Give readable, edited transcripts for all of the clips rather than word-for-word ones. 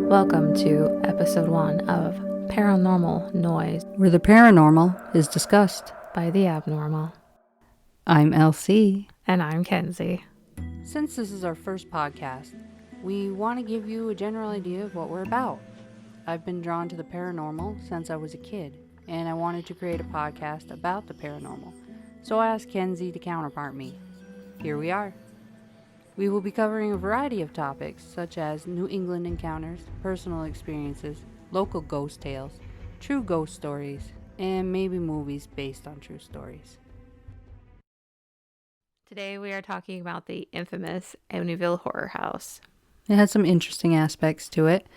Welcome to episode 1 of Paranormal Noise, where the paranormal is discussed by the abnormal. I'm Elsie. And I'm Kenzie. Since this is our first podcast, we want to give you a general idea of what we're about. I've been drawn to the paranormal since I was a kid, and I wanted to create a podcast about the paranormal, so I asked Kenzie to counterpart me. Here we are. We will be covering a variety of topics, such as New England encounters, personal experiences, local ghost tales, true ghost stories, and maybe movies based on true stories. Today we are talking about the infamous Amityville horror house. It has some interesting aspects to it.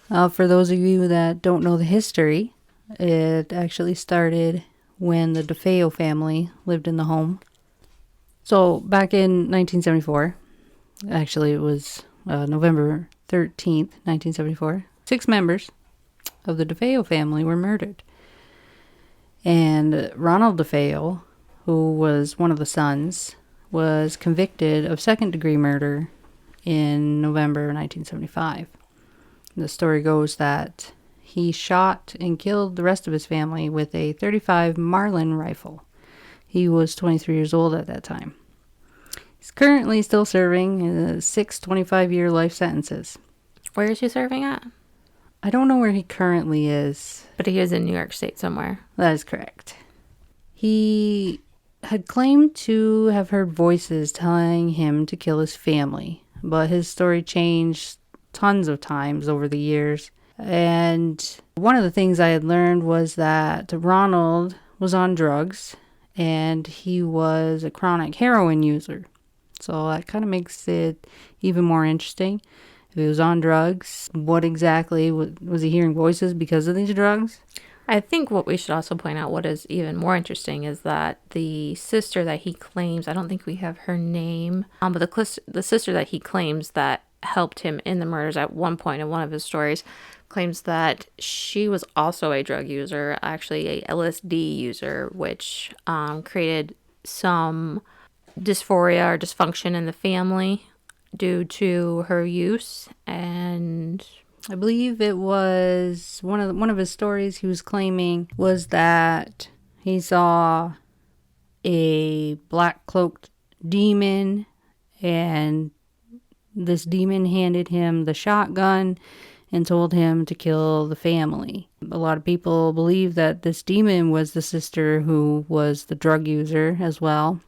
For those of you that don't know the history, it actually started when the DeFeo family lived in the home. So back in 1974, actually, it was November 13th, 1974. 6 members of the DeFeo family were murdered. And Ronald DeFeo, who was one of the sons, was convicted of second-degree murder in November 1975. The story goes that he shot and killed the rest of his family with a .35 Marlin rifle. He was 23 years old at that time. He's currently still serving 6 25-year life sentences. Where is he serving at? I don't know where he currently is. But he is in New York State somewhere. That is correct. He had claimed to have heard voices telling him to kill his family, but his story changed tons of times over the years. And one of the things I had learned was that Ronald was on drugs, and he was a chronic heroin user. So that kind of makes it even more interesting. If he was on drugs, what exactly was he hearing voices because of these drugs? I think what we should also point out, what is even more interesting, is that the sister that he claims, I don't think we have her name, but the sister that he claims that helped him in the murders at one point in one of his stories, claims that she was also a drug user, actually a LSD user, which created some dysphoria or dysfunction in the family due to her use. And I believe it was one of his stories he was claiming was that he saw a black cloaked demon, and this demon handed him the shotgun and told him to kill the family. A lot of people believe that this demon was the sister who was the drug user as well.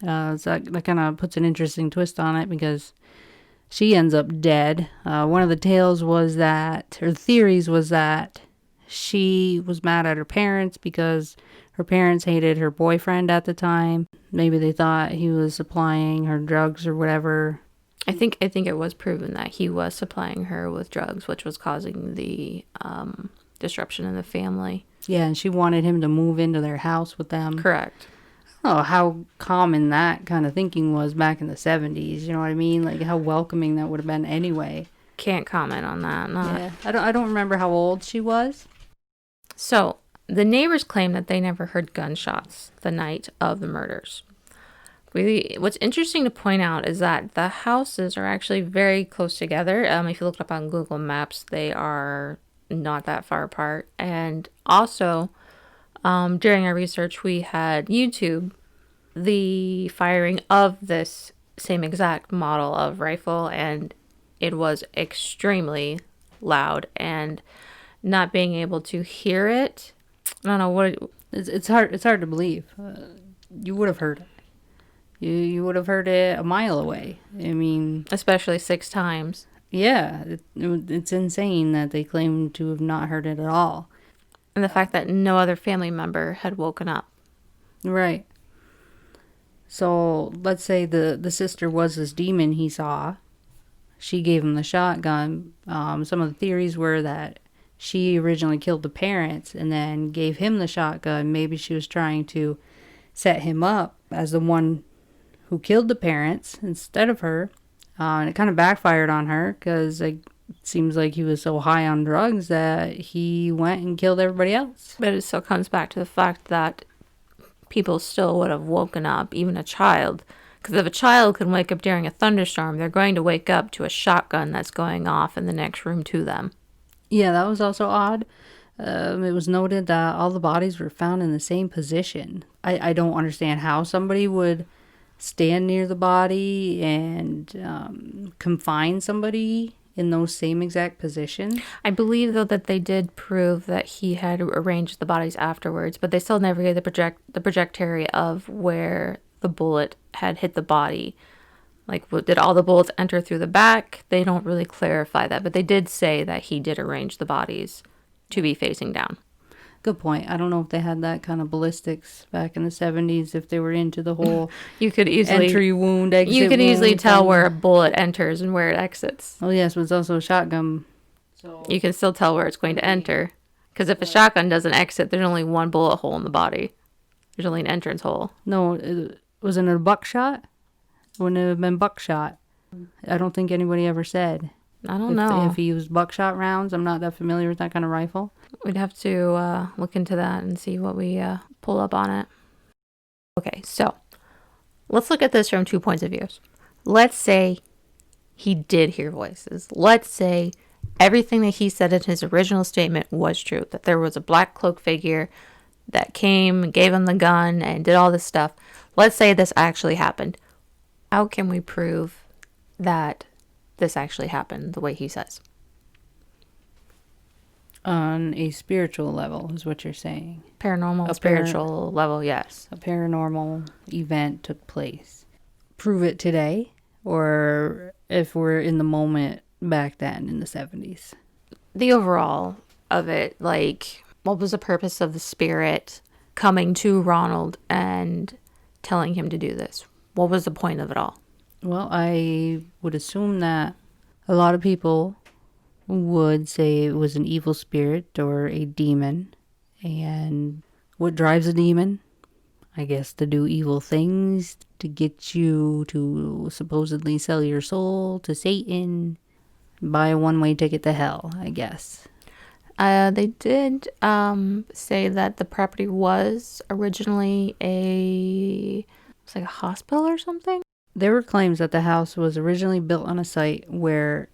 So that kind of puts an interesting twist on it because she ends up dead. One of the theories was that she was mad at her parents because her parents hated her boyfriend at the time. Maybe they thought he was supplying her drugs or whatever. I think it was proven that he was supplying her with drugs, which was causing the disruption in the family. Yeah, and she wanted him to move into their house with them. Correct. Oh, how common that kind of thinking was back in the 70s, you know what I mean? Like, how welcoming that would have been anyway. Can't comment on that. Yeah, I don't remember how old she was. So, the neighbors claim that they never heard gunshots the night of the murders. What's interesting to point out is that the houses are actually very close together. If you look up on Google Maps, they are not that far apart. And also, during our research, we had YouTube the firing of this same exact model of rifle, and it was extremely loud, and not being able to hear it, I don't know what it's hard to believe. You would have heard it. You would have heard it a mile away. I mean, especially 6 times. Yeah, it's insane that they claim to have not heard it at all. And the fact that no other family member had woken up. Right. So, let's say the sister was this demon he saw. She gave him the shotgun. Some of the theories were that she originally killed the parents and then gave him the shotgun. Maybe she was trying to set him up as the one who killed the parents instead of her. And it kind of backfired on her because it seems like he was so high on drugs that he went and killed everybody else. But it still comes back to the fact that people still would have woken up, even a child, Because if a child can wake up during a thunderstorm, they're going to wake up to a shotgun that's going off in the next room to them. Yeah, that was also odd. It was noted that all the bodies were found in the same position. I don't understand how somebody would stand near the body and confine somebody in those same exact positions. I believe, though, that they did prove that he had arranged the bodies afterwards, but they still never gave the trajectory of where the bullet had hit the body. Like, did all the bullets enter through the back? They don't really clarify that, but they did say that he did arrange the bodies to be facing down. Good point. I don't know if they had that kind of ballistics back in the 70s, if they were into the whole You could easily entry wound, exit you could easily wound tell thing. where a bullet enters and where it exits. Oh, yes, but it's also a shotgun. So You can still tell where it's going to enter. Because if a shotgun doesn't exit, there's only one bullet hole in the body. There's only an entrance hole. no, wasn't it a buckshot? Wouldn't it have been buckshot? I don't think anybody ever said. I don't know. If he used buckshot rounds. I'm not that familiar with that kind of rifle. We'd have to look into that and see what we pull up on it. Okay, so let's look at this from 2 points of view. Let's say he did hear voices. Let's say everything that he said in his original statement was true, that there was a black cloak figure that came, gave him the gun, and did all this stuff. Let's say this actually happened. How can we prove that this actually happened the way he says? On a spiritual level is what you're saying. Paranormal, spiritual level, yes. A paranormal event took place. Prove it today, or if we're in the moment back then in the 70s. The overall of it, like, what was the purpose of the spirit coming to Ronald and telling him to do this? What was the point of it all? Well, I would assume that a lot of people would say it was an evil spirit or a demon. And what drives a demon? I guess to do evil things, to get you to supposedly sell your soul to Satan, buy a one-way ticket to hell, I guess. They did say that the property was originally it's like a hospital or something. There were claims that the house was originally built on a site where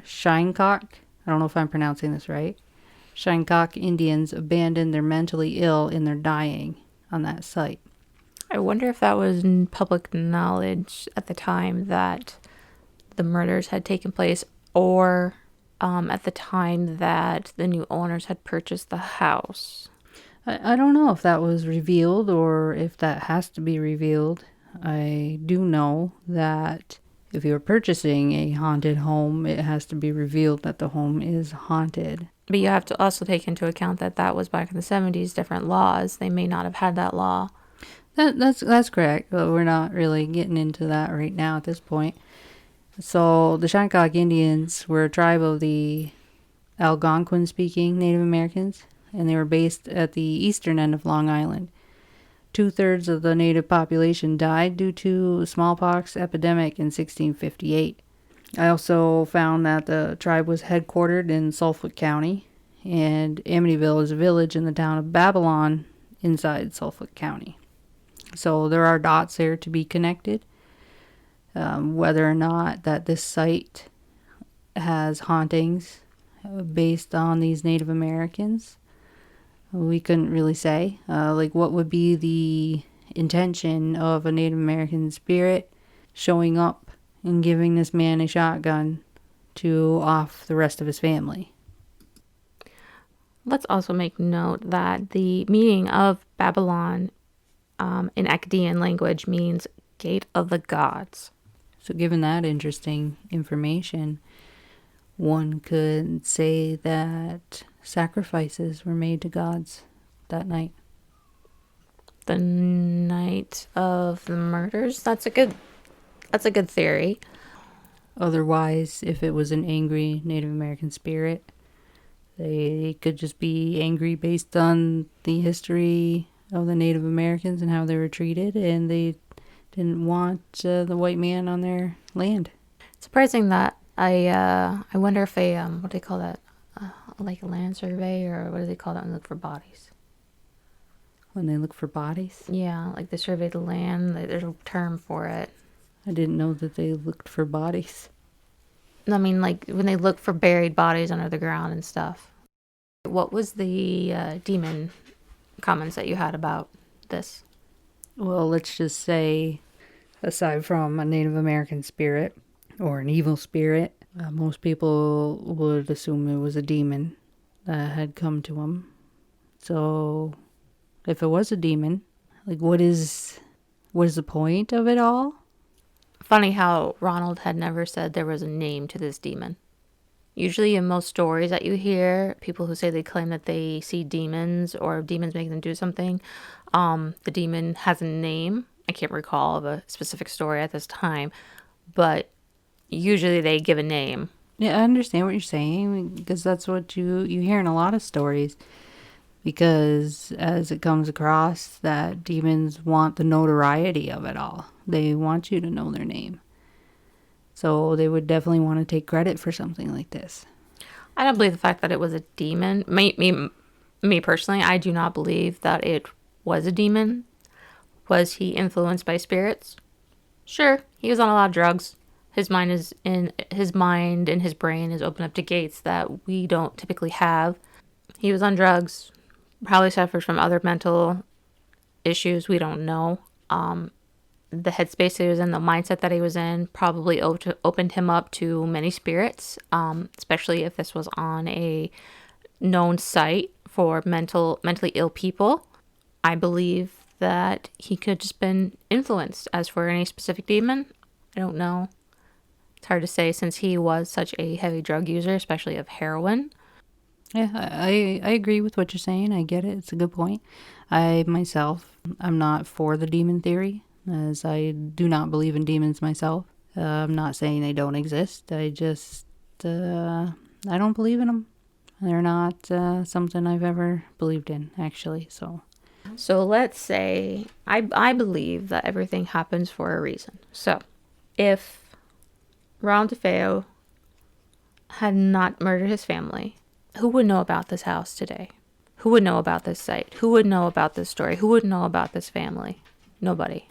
Shinnecock, I don't know if I'm pronouncing this right, Shinnecock Indians abandoned their mentally ill in their dying on that site. I wonder if that was in public knowledge at the time that the murders had taken place, or at the time that the new owners had purchased the house. I don't know if that was revealed or if that has to be revealed. I do know that if you're purchasing a haunted home, it has to be revealed that the home is haunted. But you have to also take into account that that was back in the 70s, different laws. They may not have had that law. That's correct, but we're not really getting into that right now at this point. So the Shinnecock Indians were a tribe of the Algonquin-speaking Native Americans, and they were based at the eastern end of Long Island. 2/3 of the native population died due to smallpox epidemic in 1658. I also found that the tribe was headquartered in Suffolk County, and Amityville is a village in the town of Babylon inside Suffolk County. So there are dots there to be connected. Whether or not that this site has hauntings based on these Native Americans, we couldn't really say. Like, what would be the intention of a Native American spirit showing up and giving this man a shotgun to off the rest of his family? Let's also make note that the meaning of Babylon in Akkadian language means gate of the gods. So given that interesting information, one could say that sacrifices were made to gods that night. The night of the murders? That's a good theory. Otherwise, if it was an angry Native American spirit, they could just be angry based on the history of the Native Americans and how they were treated, and they didn't want the white man on their land. Surprising that I wonder if what do they call that? Like a land survey, or what do they call that when they look for bodies? When they look for bodies? Yeah, like they survey the land. There's a term for it. I didn't know that they looked for bodies. I mean, like when they look for buried bodies under the ground and stuff. What was the demon comments that you had about this? Well, let's just say, aside from a Native American spirit or an evil spirit, most people would assume it was a demon that had come to them. So, if it was a demon, like what is the point of it all? Funny how Ronald had never said there was a name to this demon. Usually in most stories that you hear, people who say they claim that they see demons or demons make them do something, the demon has a name. I can't recall of a specific story at this time, but usually they give a name. Yeah, I understand what you're saying because that's what you hear in a lot of stories. Because as it comes across that demons want the notoriety of it all. They want you to know their name. So they would definitely want to take credit for something like this. I don't believe the fact that it was a demon. Me personally, I do not believe that it was a demon. Was he influenced by spirits? Sure, he was on a lot of drugs. His mind and his brain is open up to gates that we don't typically have. He was on drugs, probably suffers from other mental issues. We don't know. The headspace he was in, the mindset that he was in, probably opened him up to many spirits, especially if this was on a known site for mentally ill people. I believe that he could have just been influenced. As for any specific demon, I don't know. It's hard to say since he was such a heavy drug user, especially of heroin. Yeah, I agree with what you're saying. I get it. It's a good point. I myself, I'm not for the demon theory, as I do not believe in demons myself. I'm not saying they don't exist. I just, I don't believe in them. They're not something I've ever believed in, actually. So let's say I believe that everything happens for a reason. So if Ronald DeFeo had not murdered his family, who would know about this house today? Who would know about this site? Who would know about this story? Who would know about this family? Nobody.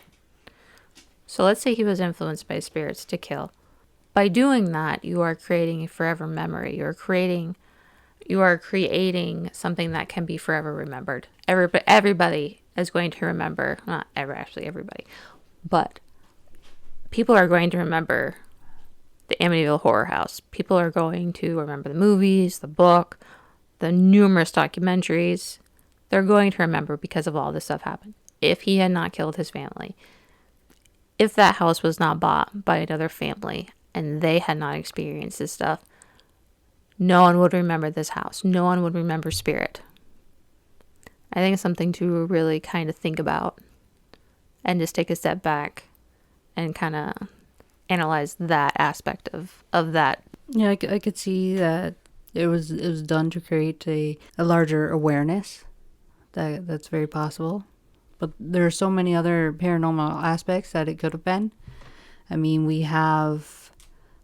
So let's say he was influenced by spirits to kill. By doing that, you are creating a forever memory. You are creating something that can be forever remembered. Everybody is going to remember, not actually everybody, but people are going to remember the Amityville Horror House. People are going to remember the movies, the book, the numerous documentaries. They're going to remember because of all this stuff happened. If he had not killed his family, if that house was not bought by another family and they had not experienced this stuff, no one would remember this house. No one would remember Spirit. I think it's something to really kind of think about and just take a step back and kind of analyze that aspect of that. Yeah, I could see that it was done to create a larger awareness. That's very possible. But there are so many other paranormal aspects that it could have been. I mean, we have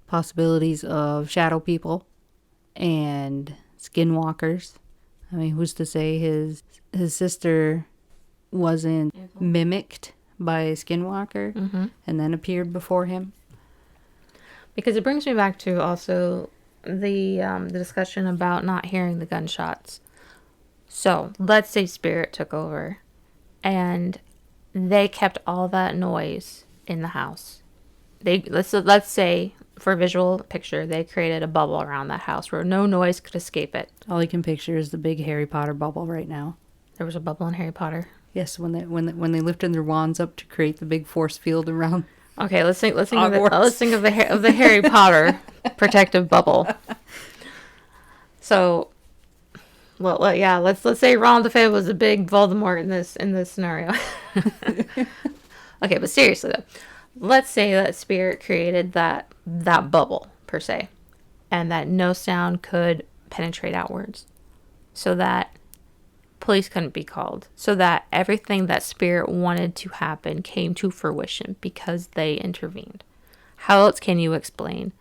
possibilities of shadow people and skinwalkers. I mean, who's to say his sister wasn't mimicked by a skinwalker and then appeared before him? Because it brings me back to also the discussion about not hearing the gunshots. So let's say Spirit took over and they kept all that noise in the house. Let's say, for a visual picture, they created a bubble around that house where no noise could escape it. All I can picture is the big Harry Potter bubble right now. There was a bubble in Harry Potter. Yes, when they lifted their wands up to create the big force field around. Okay, let's think of the Harry Potter protective bubble. So, well, yeah, let's say Ronald DeFeo was a big Voldemort in this scenario. Okay, but seriously though, let's say that Spirit created that bubble per se, and that no sound could penetrate outwards, so that police couldn't be called, so that everything that Spirit wanted to happen came to fruition because they intervened. How else can you explain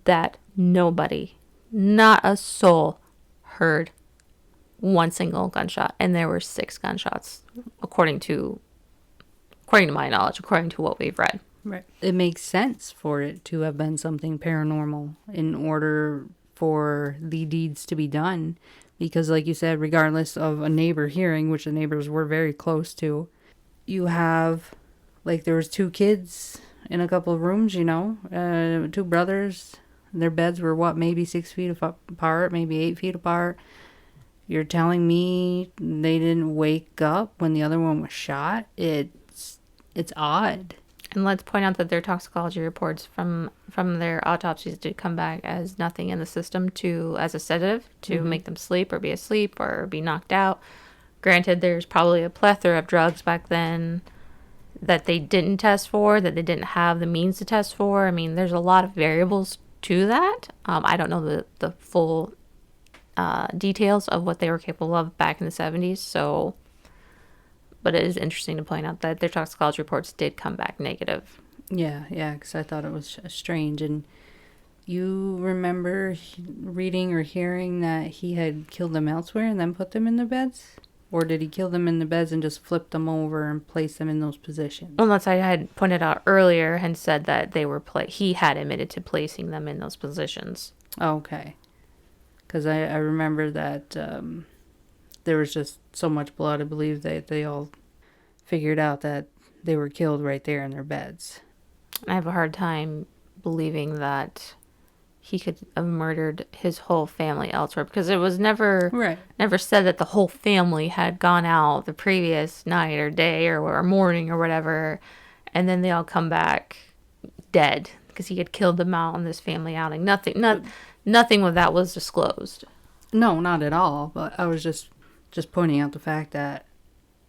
that nobody, not a soul, heard one single gunshot, and there were 6 gunshots, according to my knowledge, according to what we've read? Right. It makes sense for it to have been something paranormal in order for the deeds to be done. Because, like you said, regardless of a neighbor hearing, which the neighbors were very close to, you have, like, there was 2 kids in a couple of rooms, 2 brothers. Their beds were, maybe 6 feet apart, maybe 8 feet apart. You're telling me they didn't wake up when the other one was shot? It's odd. And let's point out that their toxicology reports from their autopsies did come back as nothing in the system as a sedative to make them sleep or be asleep or be knocked out. Granted, there's probably a plethora of drugs back then that they didn't test for, that they didn't have the means to test for. I mean, there's a lot of variables to that. I don't know the full details of what they were capable of back in the 70s, so... But it is interesting to point out that their toxicology reports did come back negative. Yeah, because I thought it was strange. And you remember reading or hearing that he had killed them elsewhere and then put them in the beds? Or did he kill them in the beds and just flip them over and place them in those positions? Unless I had pointed out earlier and said that he had admitted to placing them in those positions. Okay. Because I remember that... there was just so much blood. I believe that they all figured out that they were killed right there in their beds. I have a hard time believing that he could have murdered his whole family elsewhere, because it was never said that the whole family had gone out the previous night or day or morning or whatever, and then they all come back dead because he had killed them out on this family outing. Nothing of that was disclosed. No, not at all. But I was just pointing out the fact that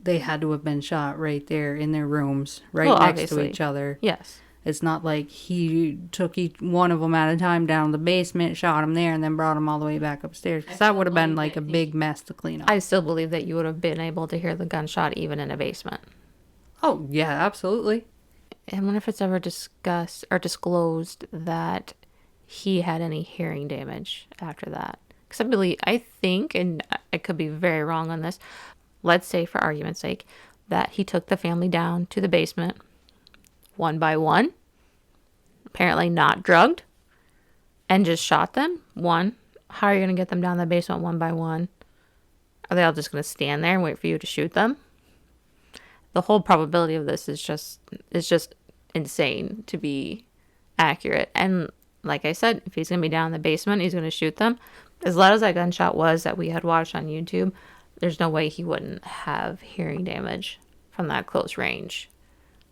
they had to have been shot right there in their rooms, next obviously. to each other. Yes. It's not like he took each one of them at a time down to the basement, shot them there, and then brought them all the way back upstairs. Because that would have been like a big mess to clean up. I still believe that you would have been able to hear the gunshot even in a basement. Oh, yeah, absolutely. I wonder if it's ever discussed or disclosed that he had any hearing damage after that. Because I think, and I could be very wrong on this, let's say for argument's sake, that he took the family down to the basement one by one, apparently not drugged, and just shot them. One, how are you going to get them down the basement one by one? Are they all just going to stand there and wait for you to shoot them? The whole probability of this is just insane to be accurate. And like I said, if he's going to be down in the basement, he's going to shoot them. As loud as that gunshot was that we had watched on YouTube, there's no way he wouldn't have hearing damage from that close range,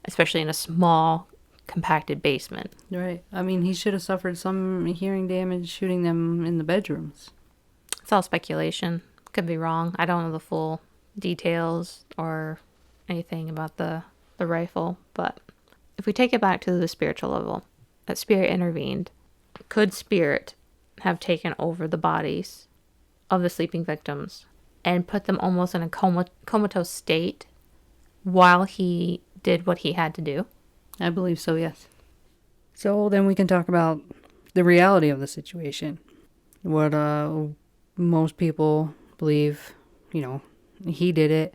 especially in a small, compacted basement. Right. I mean, he should have suffered some hearing damage shooting them in the bedrooms. It's all speculation. Could be wrong. I don't know the full details or anything about the rifle, but if we take it back to the spiritual level, that spirit intervened. Could spirit have taken over the bodies of the sleeping victims and put them almost in a comatose state while he did what he had to do? I believe so, yes. So then we can talk about the reality of the situation. What most people believe, he did it.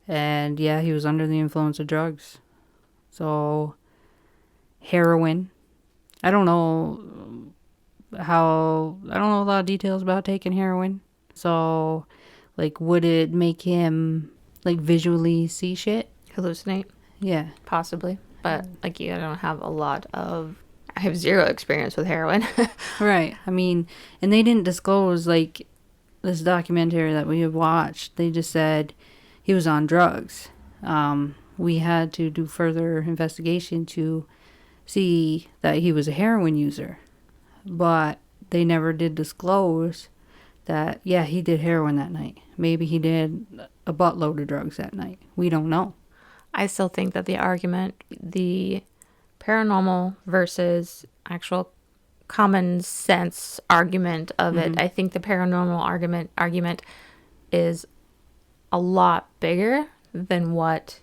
And yeah, he was under the influence of drugs. So, heroin. I don't know a lot of details about taking heroin. So, would it make him, visually see shit? Hallucinate? Yeah. Possibly. But, I have zero experience with heroin. Right. I mean, and they didn't disclose, this documentary that we have watched. They just said he was on drugs. We had to do further investigation to see that he was a heroin user. But they never did disclose that, yeah, he did heroin that night. Maybe he did a buttload of drugs that night. We don't know. I still think that the paranormal versus actual common sense argument of it, I think the paranormal argument is a lot bigger than what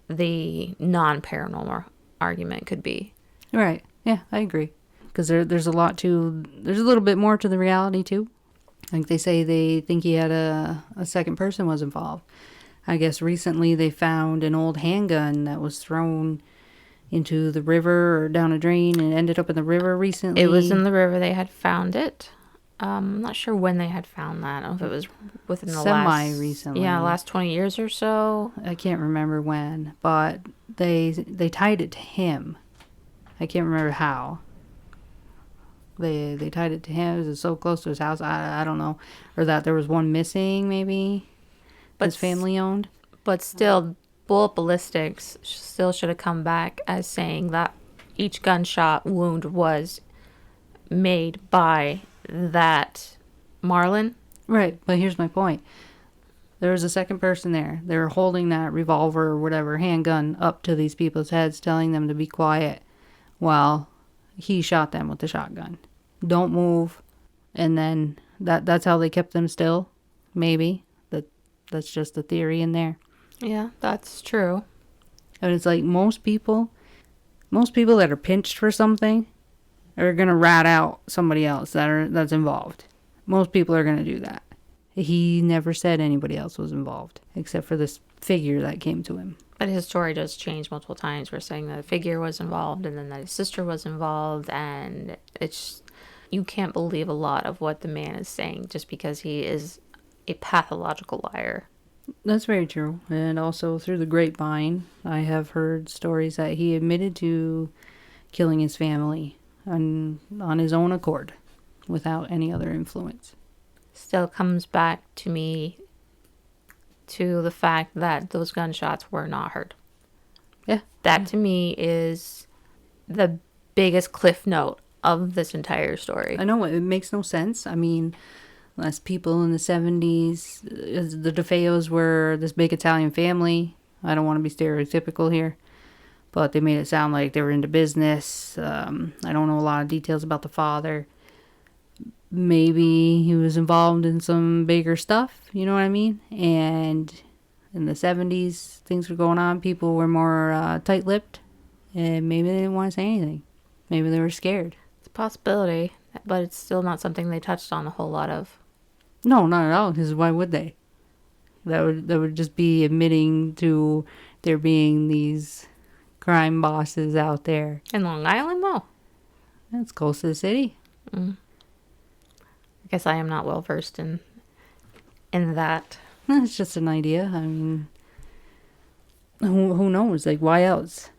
the non-paranormal argument could be. Right. Yeah, I agree. Because there's a little bit more to the reality too. Like they say they think he had a second person was involved. I guess recently they found an old handgun that was thrown into the river or down a drain and ended up in the river recently. It was in the river. They had found it. I'm not sure when they had found that. I don't know if it was within the Semi-recently. last 20 years or so. I can't remember when, but they tied it to him. I can't remember how. They tied it to him. It was so close to his house. I don't know. Or that there was one missing, maybe. But his family owned. But still, bullet ballistics still should have come back as saying that each gunshot wound was made by that Marlin. Right, but here's my point. There was a second person there. They were holding that revolver or whatever, handgun, up to these people's heads, telling them to be quiet while he shot them with the shotgun. Don't move. And then that's how they kept them still. Maybe. That's just a theory in there. Yeah, that's true. And it's like most people that are pinched for something are going to rat out somebody else that's involved. Most people are going to do that. He never said anybody else was involved, except for this figure that came to him. But his story does change multiple times. We're saying that a figure was involved and then that his sister was involved. And it's, you can't believe a lot of what the man is saying just because he is a pathological liar. That's very true. And also through the grapevine, I have heard stories that he admitted to killing his family on his own accord without any other influence. Still comes back to me to the fact that those gunshots were not heard. Yeah. That to me is the biggest cliff note of this entire story. I know, it makes no sense. I mean, less people in the 70s, the DeFeos were this big Italian family. I don't want to be stereotypical here, but they made it sound like they were into business. I don't know a lot of details about the father. Maybe he was involved in some bigger stuff, you know what I mean? And in the 70s, things were going on. People were more tight-lipped, and maybe they didn't want to say anything. Maybe they were scared. It's a possibility, but it's still not something they touched on a whole lot of. No, not at all, because why would they? That would just be admitting to there being these crime bosses out there. In Long Island, though? That's close to the city. I guess I am not well versed in that. It's just an idea. I mean, who knows? Like, why else?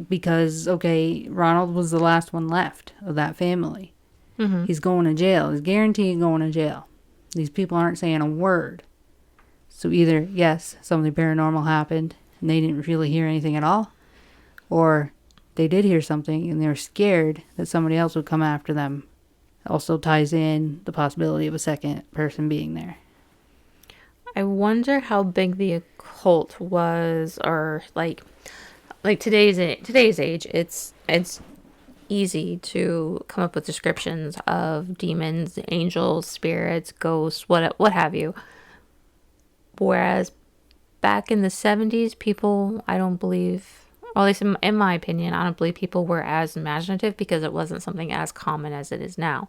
Because, okay, Ronald was the last one left of that family. Mm-hmm. He's going to jail. He's guaranteed going to jail. These people aren't saying a word. So either, yes, something paranormal happened and they didn't really hear anything at all, or they did hear something and they were scared that somebody else would come after them. Also ties in the possibility of a second person being there. I wonder how big the occult was, or like today's age, it's easy to come up with descriptions of demons, angels, spirits, ghosts, what have you. Whereas back in the 70s, people, I don't believe, or at least in my opinion, I don't believe people were as imaginative because it wasn't something as common as it is now.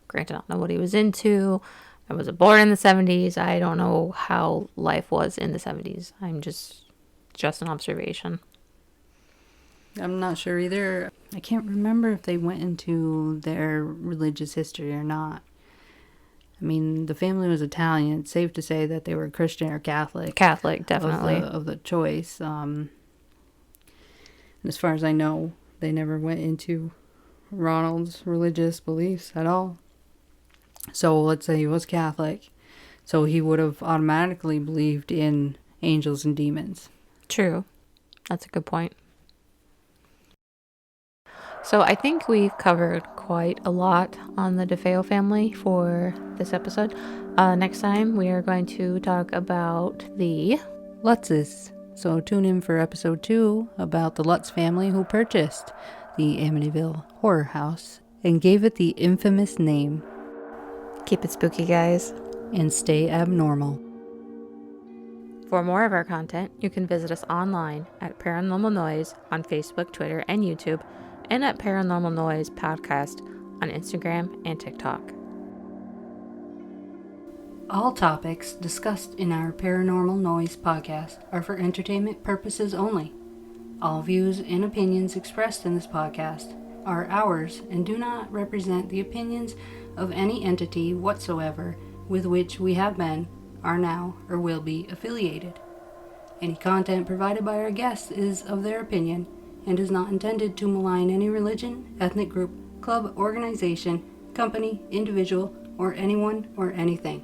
Granted, I don't know what he was into. I wasn't born in the 70s. I don't know how life was in the 70s. I'm just an observation. I'm not sure either. I can't remember if they went into their religious history or not. I mean, the family was Italian. It's safe to say that they were Christian or Catholic. Catholic, definitely. Of the choice. As far as I know, they never went into Ronald's religious beliefs at all. So let's say he was Catholic. So he would have automatically believed in angels and demons. True. That's a good point. So I think we've covered quite a lot on the DeFeo family for this episode. Next time we are going to talk about the Lutzes. So tune in for episode 2 about the Lutz family who purchased the Amityville horror house and gave it the infamous name. Keep it spooky, guys. And stay abnormal. For more of our content, you can visit us online at Paranormal Noise on Facebook, Twitter, and YouTube, and at Paranormal Noise Podcast on Instagram and TikTok. All topics discussed in our Paranormal Noise podcast are for entertainment purposes only. All views and opinions expressed in this podcast are ours and do not represent the opinions of any entity whatsoever with which we have been, are now, or will be affiliated. Any content provided by our guests is of their opinion and is not intended to malign any religion, ethnic group, club, organization, company, individual, or anyone or anything.